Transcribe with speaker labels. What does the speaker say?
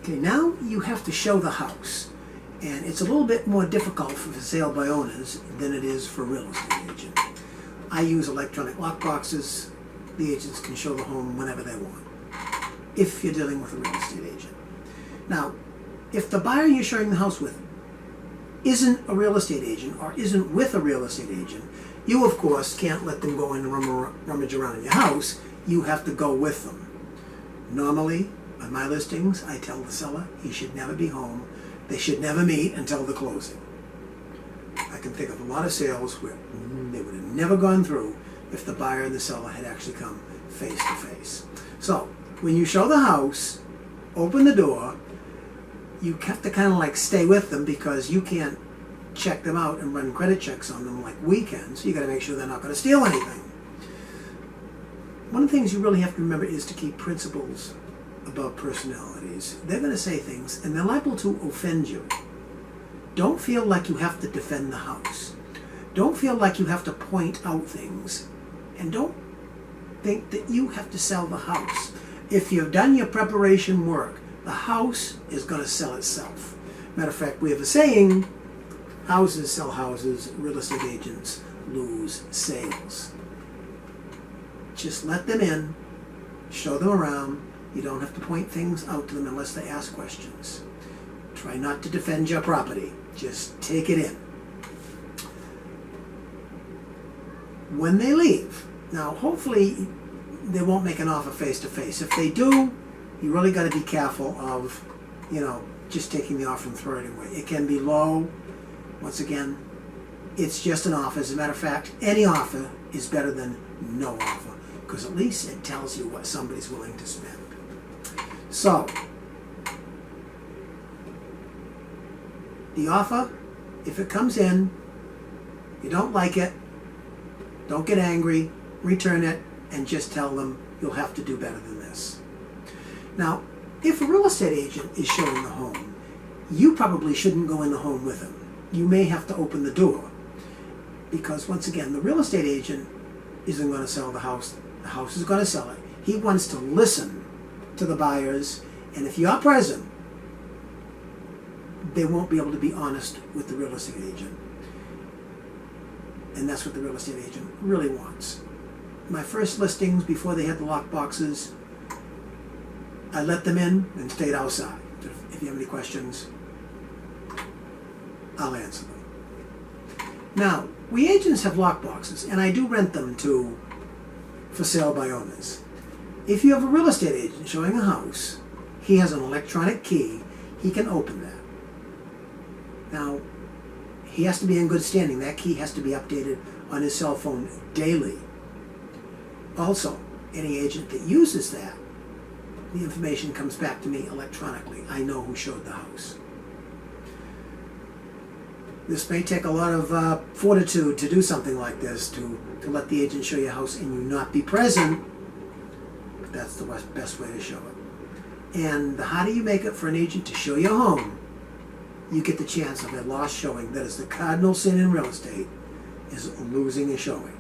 Speaker 1: Okay, now you have to show the house. And it's a little bit more difficult for sale by owners than it is for a real estate agent. I use electronic lock boxes. The agents can show the home whenever they want, if you're dealing with a real estate agent. Now, if the buyer you're showing the house with isn't a real estate agent or isn't with a real estate agent, you of course can't let them go in and rummage around in your house. You have to go with them. Normally, on my listings, I tell the seller he should never be home. They should never meet until the closing. I can think of a lot of sales where they would have never gone through if the buyer and the seller had actually come face to face. So, when you show the house, open the door, you have to kind of like stay with them because you can't check them out and run credit checks on them like we can. So you got to make sure they're not going to steal anything. One of the things you really have to remember is to keep principles above personalities. They're going to say things and they're liable to offend you. Don't feel like you have to defend the house. Don't feel like you have to point out things. And don't think that you have to sell the house. If you've done your preparation work, the house is going to sell itself. Matter of fact, we have a saying, houses sell houses, real estate agents lose sales. Just let them in, show them around. You don't have to point things out to them unless they ask questions. Try not to defend your property. Just take it in. When they leave, now hopefully they won't make an offer face to face. If they do, you really got to be careful of, just taking the offer and throwing it away. It can be low. Once again, it's just an offer. As a matter of fact, any offer is better than no offer because at least it tells you what somebody's willing to spend. So, the offer, if it comes in, you don't like it, don't get angry, return it, and just tell them you'll have to do better than this. Now, if a real estate agent is showing the home, you probably shouldn't go in the home with him. You may have to open the door because, once again, the real estate agent isn't going to sell the house. The house is going to sell it. He wants to listen to the buyers, and if you're present, they won't be able to be honest with the real estate agent. And that's what the real estate agent really wants. My first listings, before they had the lock boxes, I let them in and stayed outside. If you have any questions, I'll answer them. Now, we agents have lock boxes, and I do rent them for sale by owners. If you have a real estate agent showing a house, he has an electronic key. He can open that. Now, he has to be in good standing. That key has to be updated on his cell phone daily. Also, any agent that uses that, the information comes back to me electronically. I know who showed the house. This may take a lot of fortitude to do something like this, to let the agent show your house and you not be present. But that's the best way to show it. And the harder you make it for an agent to show your home, you get the chance of a lost showing. That is the cardinal sin in real estate, is losing a showing.